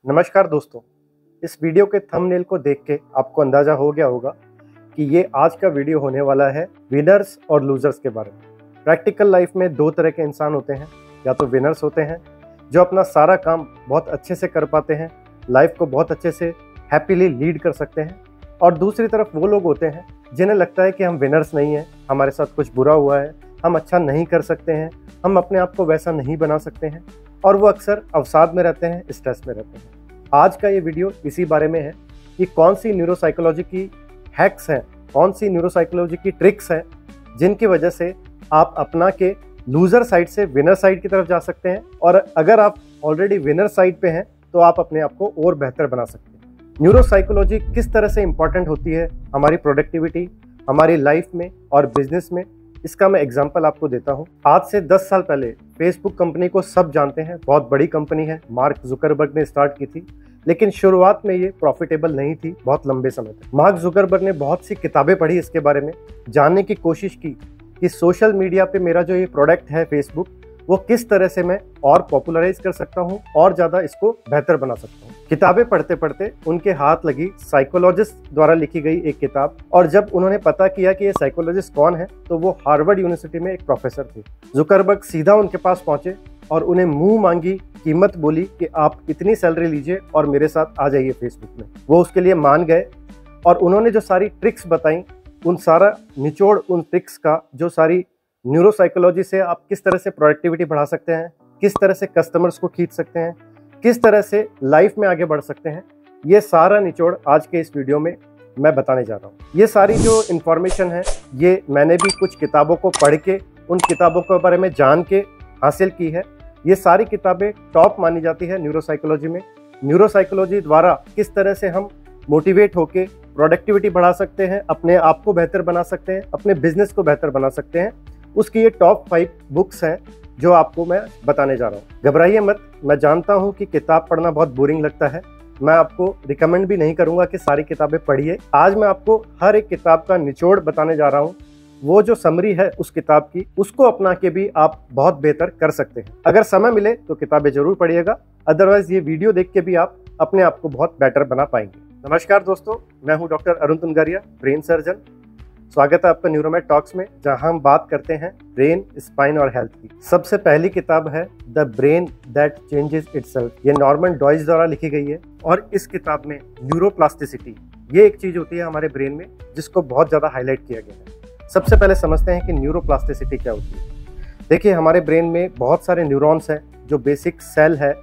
नमस्कार दोस्तों, इस वीडियो के थंबनेल को देख के आपको अंदाज़ा हो गया होगा कि ये आज का वीडियो होने वाला है विनर्स और लूजर्स के बारे में। प्रैक्टिकल लाइफ में दो तरह के इंसान होते हैं, या तो विनर्स होते हैं जो अपना सारा काम बहुत अच्छे से कर पाते हैं, लाइफ को बहुत अच्छे से हैप्पीली लीड कर सकते हैं, और दूसरी तरफ वो लोग होते हैं जिन्हें लगता है कि हम विनर्स नहीं हैं, हमारे साथ कुछ बुरा हुआ है, हम अच्छा नहीं कर सकते हैं, हम अपने आप को वैसा नहीं बना सकते हैं, और वो अक्सर अवसाद में रहते हैं, स्ट्रेस में रहते हैं। आज का ये वीडियो इसी बारे में है कि कौन सी न्यूरोसाइकोलॉजी की हैक्स हैं, कौन सी न्यूरोसाइकोलॉजी की ट्रिक्स हैं जिनकी वजह से आप अपना के लूजर साइड से विनर साइड की तरफ जा सकते हैं, और अगर आप ऑलरेडी विनर साइड पे हैं तो आप अपने आप को और बेहतर बना सकते हैं। न्यूरोसाइकोलॉजी किस तरह से इंपॉर्टेंट होती है हमारी प्रोडक्टिविटी, हमारी लाइफ में और बिजनेस में, इसका मैं एग्जांपल आपको देता हूं। आज से 10 साल पहले फेसबुक कंपनी को सब जानते हैं, बहुत बड़ी कंपनी है, मार्क जुकरबर्ग ने स्टार्ट की थी, लेकिन शुरुआत में ये प्रॉफिटेबल नहीं थी बहुत लंबे समय तक। मार्क जुकरबर्ग ने बहुत सी किताबें पढ़ी इसके बारे में, जानने की कोशिश की कि सोशल मीडिया पे मेरा जो ये प्रोडक्ट है फेसबुक, वो किस तरह से मैं और पॉपुलराइज कर सकता हूँ और ज़्यादा इसको बेहतर बना सकता हूँ। किताबें पढ़ते पढ़ते उनके हाथ लगी साइकोलॉजिस्ट द्वारा लिखी गई एक किताब, और जब उन्होंने पता किया कि ये साइकोलॉजिस्ट कौन है तो वो हार्वर्ड यूनिवर्सिटी में एक प्रोफेसर थे। जुकरबर्ग सीधा उनके पास पहुंचे और उन्हें मुंह मांगी कीमत बोली कि आप इतनी सैलरी लीजिए और मेरे साथ आ जाइए फेसबुक में। वो उसके लिए मान गए, और उन्होंने जो सारी ट्रिक्स बताई, उन सारा निचोड़ उन ट्रिक्स का, जो सारी न्यूरोसाइकोलॉजी से आप किस तरह से प्रोडक्टिविटी बढ़ा सकते हैं, किस तरह से कस्टमर्स को खींच सकते हैं, किस तरह से लाइफ में आगे बढ़ सकते हैं, ये सारा निचोड़ आज के इस वीडियो में मैं बताने जा रहा हूँ। ये सारी जो इन्फॉर्मेशन है ये मैंने भी कुछ किताबों को पढ़ के, उन किताबों के बारे में जान के हासिल की है। ये सारी किताबें टॉप मानी जाती है न्यूरोसाइकोलॉजी में। न्यूरोसाइकोलॉजी द्वारा किस तरह से हम मोटिवेट होके प्रोडक्टिविटी बढ़ा सकते हैं, अपने आप को बेहतर बना सकते हैं, अपने बिजनेस को बेहतर बना सकते हैं, उसकी ये टॉप 5 बुक्स हैं जो आपको मैं बताने जा रहा हूँ। घबराइए मत, मैं जानता हूँ कि किताब पढ़ना बहुत बोरिंग लगता है, मैं आपको रिकमेंड भी नहीं करूँगा कि सारी किताबें पढ़िए। आज मैं आपको हर एक किताब का निचोड़ बताने जा रहा हूँ, वो जो समरी है उस किताब की, उसको अपना के भी आप बहुत बेहतर कर सकते हैं। अगर समय मिले तो किताबें जरूर पढ़िएगा, अदरवाइज ये वीडियो देख के भी आप अपने आप को बहुत बेटर बना पाएंगे। नमस्कार दोस्तों, मैं हूँ डॉक्टर अरुण तुंगारिया, ब्रेन सर्जन। स्वागत है आपका न्यूरोमेड टॉक्स में, जहां हम बात करते हैं ब्रेन, स्पाइन और हेल्थ की। सबसे पहली किताब है the brain that changes itself. ये नॉर्मन डॉयज द्वारा लिखी गई है, और इस किताब में न्यूरोप्लास्टिसिटी, ये एक चीज होती है हमारे ब्रेन में जिसको बहुत ज्यादा हाईलाइट किया गया है। सबसे पहले समझते हैं कि न्यूरोप्लास्टिसिटी क्या होती है। देखिए, हमारे ब्रेन में बहुत सारे न्यूरॉन्स हैं, जो बेसिक सेल है,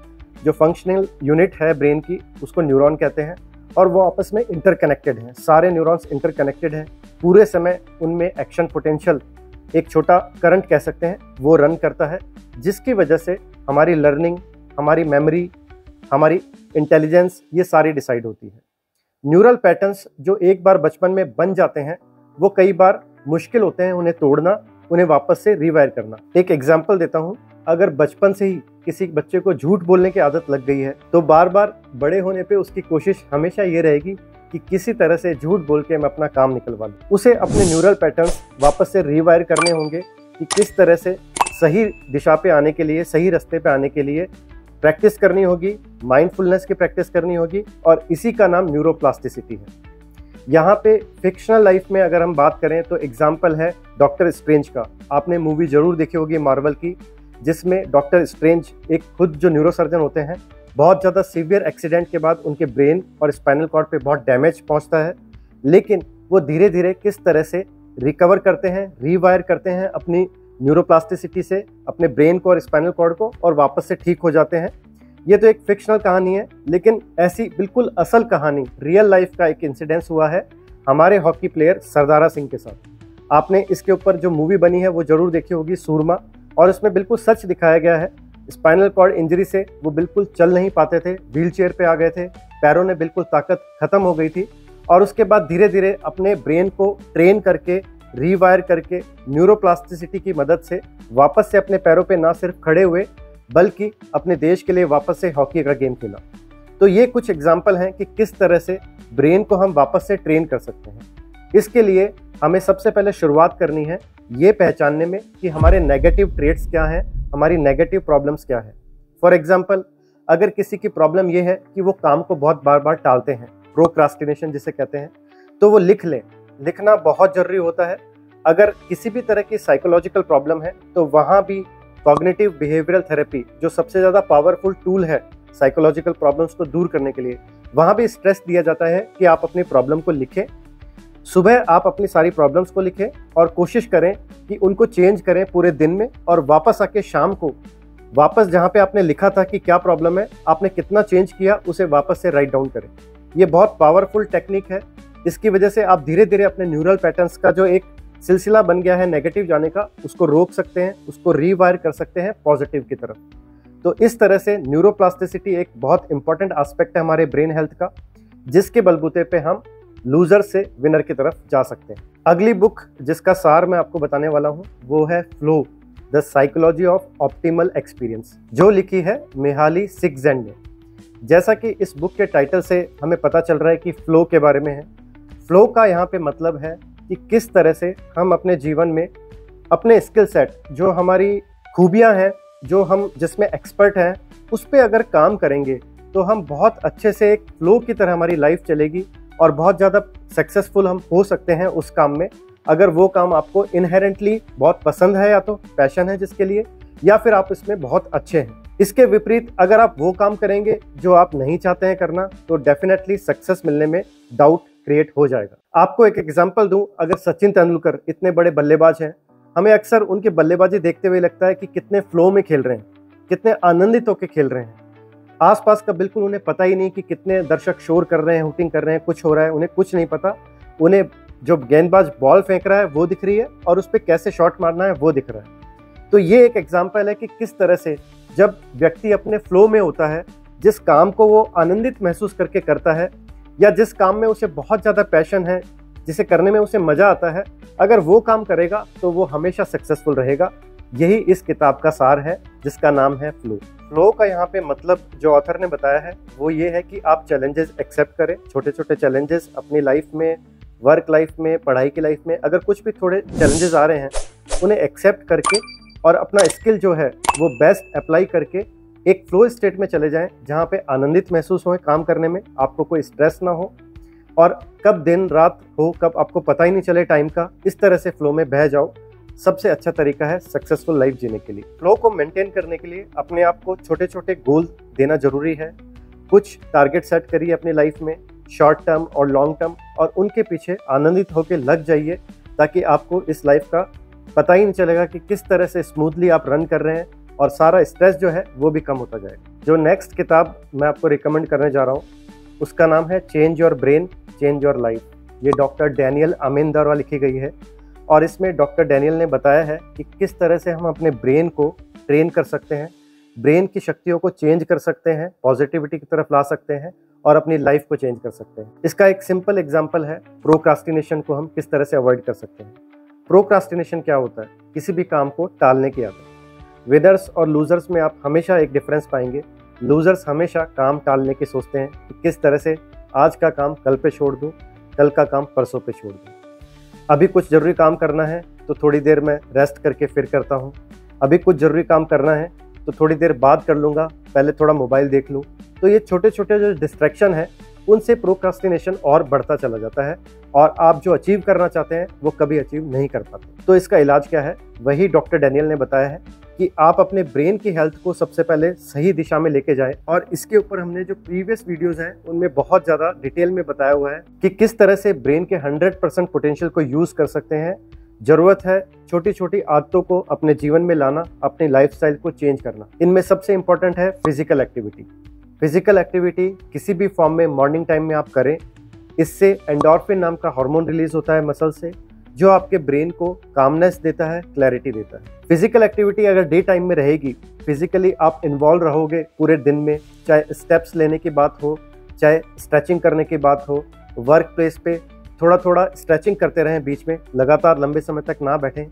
जो फंक्शनल यूनिट है ब्रेन की, उसको न्यूरॉन कहते हैं, और वो आपस में इंटरकनेक्टेड हैं। सारे न्यूरॉन्स इंटरकनेक्टेड हैं, पूरे समय उनमें एक्शन पोटेंशियल, एक छोटा करंट कह सकते हैं, वो रन करता है, जिसकी वजह से हमारी लर्निंग, हमारी मेमोरी, हमारी इंटेलिजेंस, ये सारी डिसाइड होती है। न्यूरल पैटर्न्स जो एक बार बचपन में बन जाते हैं, वो कई बार मुश्किल होते हैं उन्हें तोड़ना, उन्हें वापस से रिवायर करना। एक एग्जाम्पल देता हूँ, अगर बचपन से ही किसी बच्चे को झूठ बोलने की आदत लग गई है तो बार बार बड़े होने पे उसकी कोशिश हमेशा ये रहेगी कि किसी तरह से झूठ बोल के मैं अपना काम निकलवा लूं। उसे अपने न्यूरल पैटर्न्स वापस से रिवायर करने होंगे कि किस तरह से सही दिशा पे आने के लिए, सही रास्ते पे आने के लिए प्रैक्टिस करनी होगी, माइंडफुलनेस की प्रैक्टिस करनी होगी, और इसी का नाम न्यूरोप्लास्टिसिटी है। यहाँ पे फिक्शनल लाइफ में अगर हम बात करें तो एग्जाम्पल है डॉक्टर स्ट्रेंज का। आपने मूवी जरूर देखी होगी मार्वल की, जिसमें डॉक्टर स्ट्रेंज एक खुद जो न्यूरोसर्जन होते हैं, बहुत ज़्यादा सीवियर एक्सीडेंट के बाद उनके ब्रेन और स्पाइनल कॉर्ड पे बहुत डैमेज पहुंचता है, लेकिन वो धीरे धीरे किस तरह से रिकवर करते हैं, रीवायर करते हैं अपनी न्यूरोप्लास्टिसिटी से अपने ब्रेन को और स्पाइनल कॉर्ड को, और वापस से ठीक हो जाते हैं। ये तो एक फिक्शनल कहानी है, लेकिन ऐसी बिल्कुल असल कहानी, रियल लाइफ का एक इंसिडेंस हुआ है हमारे हॉकी प्लेयर सरदारा सिंह के साथ। आपने इसके ऊपर जो मूवी बनी है वो जरूर देखी होगी, सूरमा, और उसमें बिल्कुल सच दिखाया गया है। स्पाइनल कॉर्ड इंजरी से वो बिल्कुल चल नहीं पाते थे, व्हील चेयर पे आ गए थे, पैरों में बिल्कुल ताकत खत्म हो गई थी, और उसके बाद धीरे धीरे अपने ब्रेन को ट्रेन करके, रीवायर करके, न्यूरोप्लास्टिसिटी की मदद से वापस से अपने पैरों पे ना सिर्फ खड़े हुए, बल्कि अपने देश के लिए वापस से हॉकी का गेम खेला। तो ये कुछ एग्जाम्पल हैं कि किस तरह से ब्रेन को हम वापस से ट्रेन कर सकते हैं। इसके लिए हमें सबसे पहले शुरुआत करनी है ये पहचानने में कि हमारे नेगेटिव ट्रेट्स क्या हैं, हमारी नेगेटिव प्रॉब्लम्स क्या है। फॉर एग्जाम्पल, अगर किसी की प्रॉब्लम ये है कि वो काम को बहुत बार बार टालते हैं, प्रोक्रास्टिनेशन जिसे कहते हैं, तो वो लिख लें। लिखना बहुत जरूरी होता है। अगर किसी भी तरह की साइकोलॉजिकल प्रॉब्लम है तो वहाँ भी कॉग्निटिव बिहेवियरल थेरेपी, जो सबसे ज़्यादा पावरफुल टूल है साइकोलॉजिकल प्रॉब्लम्स को दूर करने के लिए, वहाँ भी स्ट्रेस दिया जाता है कि आप अपनी प्रॉब्लम को लिखें। सुबह आप अपनी सारी प्रॉब्लम्स को लिखें और कोशिश करें कि उनको चेंज करें पूरे दिन में, और वापस आके शाम को वापस जहाँ पे आपने लिखा था कि क्या प्रॉब्लम है, आपने कितना चेंज किया, उसे वापस से राइट डाउन करें। ये बहुत पावरफुल टेक्निक है। इसकी वजह से आप धीरे धीरे अपने न्यूरल पैटर्न्स का जो एक सिलसिला बन गया है नेगेटिव जाने का, उसको रोक सकते हैं, उसको रीवायर कर सकते हैं पॉजिटिव की तरफ। तो इस तरह से न्यूरोप्लास्टिसिटी एक बहुत इंपॉर्टेंट एस्पेक्ट है हमारे ब्रेन हेल्थ का, जिसके बलबूते पे हम लूजर से विनर की तरफ जा सकते हैं। अगली बुक जिसका सार मैं आपको बताने वाला हूँ वो है flow, the psychology of optimal experience, जो लिखी है मिहाली सिक्सजेंड ने। जैसा कि इस बुक के टाइटल से हमें पता चल रहा है कि फ्लो के बारे में है। फ्लो का यहाँ पे मतलब है कि किस तरह से हम अपने जीवन में अपने स्किल सेट, जो हमारी खूबियाँ हैं, जो हम जिसमें एक्सपर्ट हैं, उस पर अगर काम करेंगे तो हम बहुत अच्छे से एक फ्लो की तरह हमारी लाइफ चलेगी और बहुत ज़्यादा सक्सेसफुल हम हो सकते हैं उस काम में, अगर वो काम आपको इनहेरेंटली बहुत पसंद है या तो पैशन है जिसके लिए, या फिर आप इसमें बहुत अच्छे हैं। इसके विपरीत अगर आप वो काम करेंगे जो आप नहीं चाहते हैं करना, तो डेफिनेटली सक्सेस मिलने में डाउट क्रिएट हो जाएगा। आपको एक एग्जांपल दूं, अगर सचिन तेंदुलकर इतने बड़े बल्लेबाज हैं, हमें अक्सर उनकी बल्लेबाजी देखते हुए लगता है कि कितने फ्लो में खेल रहे हैं, कितने आनंदित होकर खेल रहे हैं। आसपास का बिल्कुल उन्हें पता ही नहीं कि कितने दर्शक शोर कर रहे हैं, हुटिंग कर रहे हैं, कुछ हो रहा है, उन्हें कुछ नहीं पता। उन्हें जो गेंदबाज बॉल फेंक रहा है वो दिख रही है और उस पर कैसे शॉट मारना है वो दिख रहा है। तो ये एक एग्जाम्पल है कि किस तरह से जब व्यक्ति अपने फ्लो में होता है, जिस काम को वो आनंदित महसूस करके करता है, या जिस काम में उसे बहुत ज़्यादा पैशन है, जिसे करने में उसे मज़ा आता है, अगर वो काम करेगा तो वो हमेशा सक्सेसफुल रहेगा। यही इस किताब का सार है, जिसका नाम है फ्लो। फ्लो का यहाँ पे मतलब जो ऑथर ने बताया है वो ये है कि आप चैलेंजेस एक्सेप्ट करें, छोटे छोटे चैलेंजेस अपनी लाइफ में, वर्क लाइफ में, पढ़ाई की लाइफ में, अगर कुछ भी थोड़े चैलेंजेस आ रहे हैं उन्हें एक्सेप्ट करके और अपना स्किल जो है वो बेस्ट अप्लाई करके एक फ्लो स्टेट में चले जाएं, जहाँ पे आनंदित महसूस हो काम करने में, आपको कोई स्ट्रेस ना हो, और कब दिन रात हो, कब आपको पता ही नहीं चले टाइम का, इस तरह से फ्लो में बह जाओ। सबसे अच्छा तरीका है सक्सेसफुल लाइफ जीने के लिए। फ्लो को मेंटेन करने के लिए अपने आप को छोटे छोटे गोल देना जरूरी है। कुछ टारगेट सेट करिए अपनी लाइफ में, शॉर्ट टर्म और लॉन्ग टर्म, और उनके पीछे आनंदित होकर लग जाइए, ताकि आपको इस लाइफ का पता ही नहीं चलेगा कि किस तरह से स्मूथली आप रन कर रहे हैं, और सारा स्ट्रेस जो है वो भी कम होता जाएगा। जो नेक्स्ट किताब मैं आपको रिकमेंड करने जा रहा हूँ उसका नाम है change your brain change your life. ये डॉक्टर डैनियल अमीन द्वारा लिखी गई है, और इसमें डॉक्टर डैनियल ने बताया है कि किस तरह से हम अपने ब्रेन को ट्रेन कर सकते हैं, ब्रेन की शक्तियों को चेंज कर सकते हैं, पॉजिटिविटी की तरफ ला सकते हैं और अपनी लाइफ को चेंज कर सकते हैं। इसका एक सिंपल एग्जांपल है प्रोक्रास्टिनेशन को हम किस तरह से अवॉइड कर सकते हैं। प्रोक्रास्टिनेशन क्या होता है? किसी भी काम को टालने की आदत। विनर्स और लूजर्स में आप हमेशा एक डिफरेंस पाएंगे। लूजर्स हमेशा काम टालने की सोचते हैं कि किस तरह से आज का काम कल पे छोड़ दूं, कल का काम परसों पे छोड़ दूं। अभी कुछ ज़रूरी काम करना है तो थोड़ी देर में रेस्ट करके फिर करता हूं। अभी कुछ ज़रूरी काम करना है तो थोड़ी देर बाद कर लूँगा, पहले थोड़ा मोबाइल देख लूँ। तो ये छोटे छोटे जो डिस्ट्रैक्शन है उनसे प्रोक्रास्टिनेशन और बढ़ता चला जाता है, और आप जो अचीव करना चाहते हैं वो कभी अचीव नहीं कर पाते। तो इसका इलाज क्या है? वही डॉक्टर डैनियल ने बताया है कि आप अपने ब्रेन की हेल्थ को सबसे पहले सही दिशा में लेके जाएं, और इसके ऊपर हमने जो प्रीवियस वीडियोस हैं उनमें बहुत ज़्यादा डिटेल में बताया हुआ है कि किस तरह से ब्रेन के 100% पोटेंशियल को यूज़ कर सकते हैं। ज़रूरत है छोटी छोटी आदतों को अपने जीवन में लाना, अपनी लाइफस्टाइल को चेंज करना। इनमें सबसे इंपॉर्टेंट है फिजिकल एक्टिविटी। फिजिकल एक्टिविटी किसी भी फॉर्म में मॉर्निंग टाइम में आप करें, इससे एंडोर्फिन नाम का हार्मोन रिलीज होता है मसल से, जो आपके ब्रेन को कामनेस देता है, क्लैरिटी देता है। फिजिकल एक्टिविटी अगर डे टाइम में रहेगी, फिजिकली आप इन्वॉल्व रहोगे पूरे दिन में, चाहे स्टेप्स लेने की बात हो, चाहे स्ट्रेचिंग करने की बात हो, वर्क प्लेस पे थोड़ा थोड़ा स्ट्रेचिंग करते रहें बीच में, लगातार लंबे समय तक ना बैठें।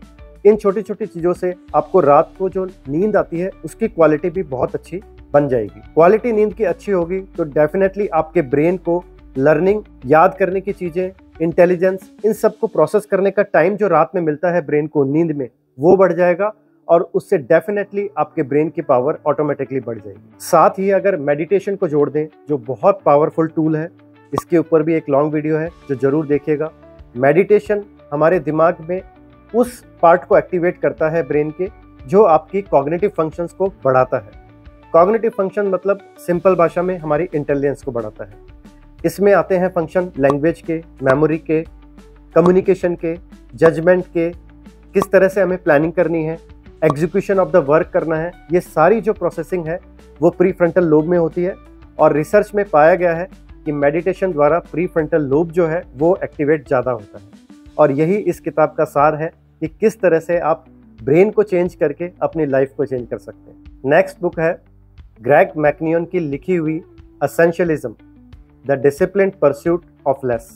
इन छोटी छोटी चीज़ों से आपको रात को जो नींद आती है उसकी क्वालिटी भी बहुत अच्छी बन जाएगी। क्वालिटी नींद की अच्छी होगी तो डेफिनेटली आपके ब्रेन को लर्निंग, याद करने की चीज़ें, इंटेलिजेंस, इन सब को प्रोसेस करने का टाइम जो रात में मिलता है ब्रेन को नींद में, वो बढ़ जाएगा, और उससे डेफिनेटली आपके ब्रेन की पावर ऑटोमेटिकली बढ़ जाएगी। साथ ही अगर मेडिटेशन को जोड़ दें, जो बहुत पावरफुल टूल है, इसके ऊपर भी एक लॉन्ग वीडियो है जो जरूर देखिएगा। मेडिटेशन हमारे दिमाग में उस पार्ट को एक्टिवेट करता है ब्रेन के जो आपकी कॉग्निटिव फंक्शंस को बढ़ाता है। कॉग्निटिव फंक्शन मतलब सिंपल भाषा में हमारी इंटेलिजेंस को बढ़ाता है। इसमें आते हैं फंक्शन लैंग्वेज के, मेमोरी के, कम्युनिकेशन के, जजमेंट के, किस तरह से हमें प्लानिंग करनी है, एग्जीक्यूशन ऑफ द वर्क करना है। ये सारी जो प्रोसेसिंग है वो प्री फ्रंटल लोब में होती है और रिसर्च में पाया गया है कि मेडिटेशन द्वारा प्री फ्रंटल लोब जो है वो एक्टिवेट ज़्यादा होता है। और यही इस किताब का सार है कि किस तरह से आप ब्रेन को चेंज करके अपनी लाइफ को चेंज कर सकते हैं। नेक्स्ट बुक है ग्रेग मैकनियन की लिखी हुई essentialism, the disciplined pursuit of less.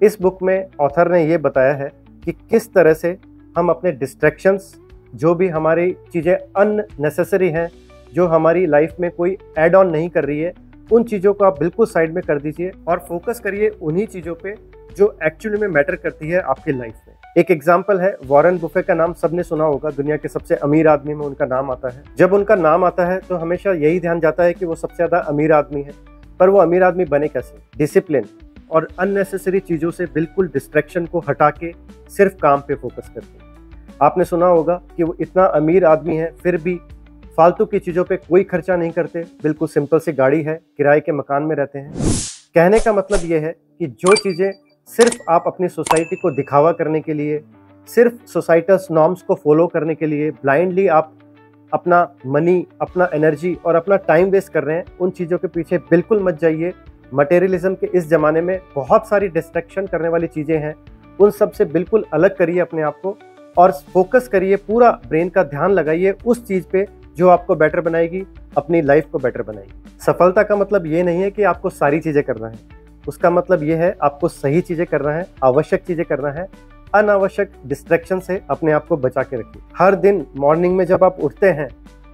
इस बुक में ऑथर ने ये बताया है कि किस तरह से हम अपने डिस्ट्रैक्शंस, जो भी हमारी चीज़ें अननेसेसरी हैं, जो हमारी लाइफ में कोई ऐड ऑन नहीं कर रही है, उन चीज़ों को आप बिल्कुल साइड में कर दीजिए और फोकस करिए उन्हीं चीज़ों पे जो एक्चुअली में मैटर करती है आपकी लाइफ में। एक एग्जांपल है, वॉरेन बुफे का नाम सबने सुना होगा, दुनिया के सबसे अमीर आदमी में उनका नाम आता है। जब उनका नाम आता है तो हमेशा यही ध्यान जाता है कि वो सबसे ज़्यादा अमीर आदमी है, पर वो अमीर आदमी बने कैसे? डिसिप्लिन और अननेसेसरी चीज़ों से बिल्कुल डिस्ट्रैक्शन को हटा के सिर्फ काम पे फोकस करते हैं। आपने सुना होगा कि वो इतना अमीर आदमी है फिर भी फालतू की चीज़ों पे कोई खर्चा नहीं करते, बिल्कुल सिंपल सी गाड़ी है, किराए के मकान में रहते हैं। कहने का मतलब ये है कि जो चीज़ें सिर्फ आप अपनी सोसाइटी को दिखावा करने के लिए, सिर्फ सोसाइटस नॉर्म्स को फॉलो करने के लिए ब्लाइंडली आप अपना मनी, अपना एनर्जी और अपना टाइम वेस्ट कर रहे हैं, उन चीज़ों के पीछे बिल्कुल मत जाइए। मटेरियलिज्म के इस ज़माने में बहुत सारी डिस्ट्रैक्शन करने वाली चीज़ें हैं, उन सब से बिल्कुल अलग करिए अपने आप को और फोकस करिए, पूरा ब्रेन का ध्यान लगाइए उस चीज़ पे जो आपको बेटर बनाएगी, अपनी लाइफ को बेटर बनाएगी। सफलता का मतलब ये नहीं है कि आपको सारी चीज़ें करना है, उसका मतलब ये है आपको सही चीज़ें करना है, आवश्यक चीज़ें करना है, अनावश्यक डिस्ट्रैक्शन से अपने आप को बचा के रखिए। हर दिन मॉर्निंग में जब आप उठते हैं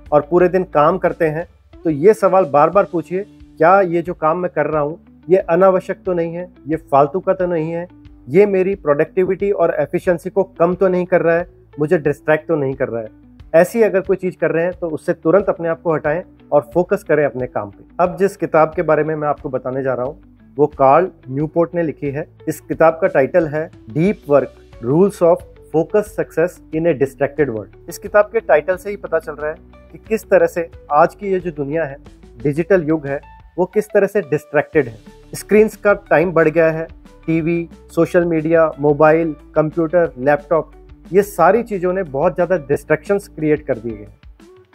और पूरे दिन काम करते हैं तो ये सवाल बार बार पूछिए, क्या ये जो काम मैं कर रहा हूँ ये अनावश्यक तो नहीं है, ये फालतू का तो नहीं है, ये मेरी प्रोडक्टिविटी और एफिशिएंसी को कम तो नहीं कर रहा है, मुझे डिस्ट्रैक्ट तो नहीं कर रहा है। ऐसी अगर कोई चीज़ कर रहे हैं तो उससे तुरंत अपने आप को हटाएं और फोकस करें अपने काम पे। अब जिस किताब के बारे में मैं आपको बताने जा रहा हूँ वो कार्ल न्यूपोर्ट ने लिखी है। इस किताब का टाइटल है deep work, rules of focus success in A distracted world. इस किताब के टाइटल से ही पता चल रहा है कि किस तरह से आज की ये जो दुनिया है, डिजिटल युग है, वो किस तरह से डिस्ट्रैक्टेड है। स्क्रीन्स का टाइम बढ़ गया है, TV, social media, mobile, computer, laptop, ये सारी चीज़ों ने बहुत ज़्यादा डिस्ट्रैक्शंस क्रिएट कर दिए हैं।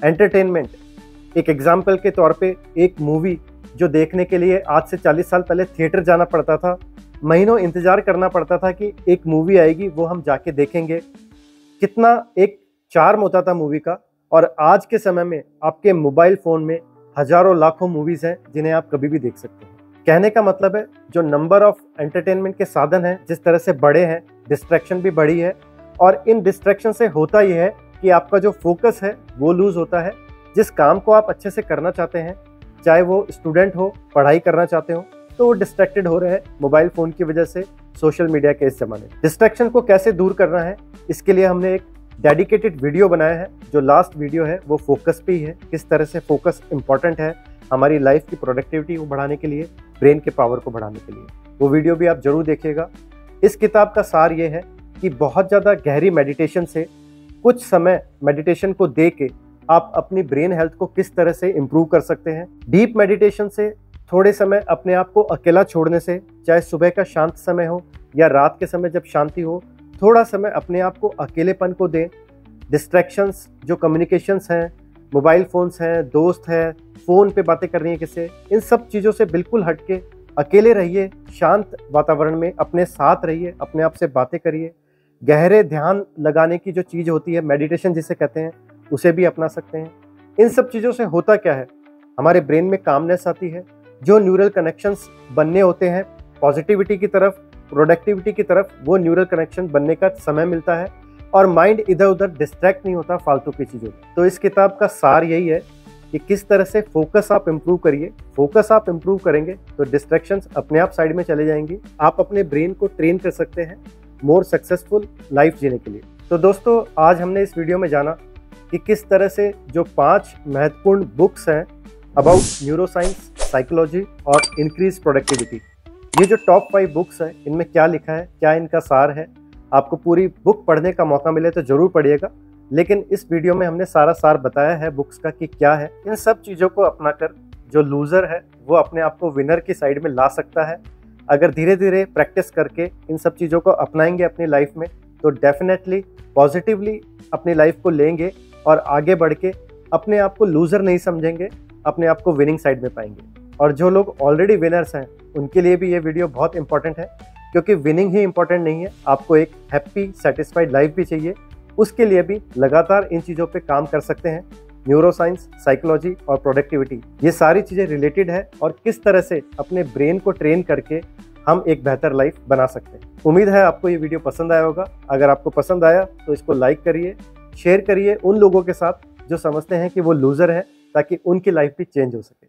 एंटरटेनमेंट, एक एग्जाम्पल के तौर पे एक मूवी जो देखने के लिए आज से 40 साल पहले थिएटर जाना पड़ता था, महीनों इंतज़ार करना पड़ता था कि एक मूवी आएगी वो हम जाके देखेंगे, कितना एक चार्म होता था मूवी का। और आज के समय में आपके मोबाइल फ़ोन में हज़ारों लाखों मूवीज़ हैं जिन्हें आप कभी भी देख सकते हैं। कहने का मतलब है जो नंबर ऑफ एंटरटेनमेंट के साधन हैं जिस तरह से बढ़े हैं, डिस्ट्रैक्शन भी बढ़ी है। और इन डिस्ट्रैक्शन से होता यह है कि आपका जो फोकस है वो लूज़ होता है। जिस काम को आप अच्छे से करना चाहते हैं, चाहे वो स्टूडेंट हो, पढ़ाई करना चाहते हो, तो वो डिस्ट्रैक्टेड हो रहे हैं मोबाइल फ़ोन की वजह से, सोशल मीडिया के इस ज़माने। डिस्ट्रैक्शन को कैसे दूर करना है, इसके लिए हमने एक डेडिकेटेड वीडियो बनाया है। जो लास्ट वीडियो है वो फोकस पे ही है, किस तरह से फोकस इंपॉर्टेंट है हमारी लाइफ की प्रोडक्टिविटी को बढ़ाने के लिए, ब्रेन के पावर को बढ़ाने के लिए। वो वीडियो भी आप जरूर देखिएगा। इस किताब का सार ये है कि बहुत ज़्यादा गहरी मेडिटेशन से, कुछ समय मेडिटेशन को दे के आप अपनी ब्रेन हेल्थ को किस तरह से इम्प्रूव कर सकते हैं। डीप मेडिटेशन से थोड़े समय अपने आप को अकेला छोड़ने से, चाहे सुबह का शांत समय हो या रात के समय जब शांति हो, थोड़ा समय अपने आप को अकेलेपन को दें। डिस्ट्रैक्शंस जो कम्युनिकेशंस हैं, मोबाइल फ़ोन्स हैं, दोस्त हैं, फ़ोन पे बातें कर रही हैं किससे, इन सब चीज़ों से बिल्कुल हट के अकेले रहिए, शांत वातावरण में अपने साथ रहिए, अपने आप से बातें करिए। गहरे ध्यान लगाने की जो चीज़ होती है, मेडिटेशन जिसे कहते हैं, उसे भी अपना सकते हैं। इन सब चीज़ों से होता क्या है, हमारे ब्रेन में कामनेस आती है, जो न्यूरल कनेक्शंस बनने होते हैं पॉजिटिविटी की तरफ, प्रोडक्टिविटी की तरफ, वो न्यूरल कनेक्शन बनने का समय मिलता है और माइंड इधर उधर डिस्ट्रैक्ट नहीं होता फालतू की चीज़ों में। तो इस किताब का सार यही है कि किस तरह से फोकस आप इम्प्रूव करिए। फोकस आप इम्प्रूव करेंगे तो डिस्ट्रैक्शंस अपने आप साइड में चले जाएंगी। आप अपने ब्रेन को ट्रेन कर सकते हैं मोर सक्सेसफुल लाइफ जीने के लिए। तो दोस्तों, आज हमने इस वीडियो में जाना कि किस तरह से जो 5 महत्वपूर्ण बुक्स हैं अबाउट न्यूरोसाइंस, साइकोलॉजी और इंक्रीज प्रोडक्टिविटी, ये जो टॉप 5 बुक्स हैं इनमें क्या लिखा है, क्या इनका सार है। आपको पूरी बुक पढ़ने का मौका मिले तो जरूर पढ़िएगा, लेकिन इस वीडियो में हमने सारा सार बताया है बुक्स का कि क्या है। इन सब चीज़ों को अपनाकर जो लूज़र है वो अपने आप को विनर की साइड में ला सकता है। अगर धीरे धीरे प्रैक्टिस करके इन सब चीज़ों को अपनाएंगे अपनी लाइफ में तो डेफिनेटली पॉजिटिवली अपनी लाइफ को लेंगे और आगे बढ़ के अपने आप को लूज़र नहीं समझेंगे, अपने आप को विनिंग साइड में पाएंगे। और जो लोग ऑलरेडी विनर्स हैं उनके लिए भी ये वीडियो बहुत इंपॉर्टेंट है, क्योंकि विनिंग ही इंपॉर्टेंट नहीं है, आपको एक हैप्पी सेटिस्फाइड लाइफ भी चाहिए। उसके लिए भी लगातार इन चीज़ों पे काम कर सकते हैं। न्यूरोसाइंस, साइकोलॉजी और प्रोडक्टिविटी, ये सारी चीज़ें रिलेटेड है और किस तरह से अपने ब्रेन को ट्रेन करके हम एक बेहतर लाइफ बना सकते हैं। उम्मीद है आपको ये वीडियो पसंद आया होगा। अगर आपको पसंद आया तो इसको लाइक करिए, शेयर करिए उन लोगों के साथ जो समझते हैं कि वो लूज़र है, ताकि उनकी लाइफ भी चेंज हो सके।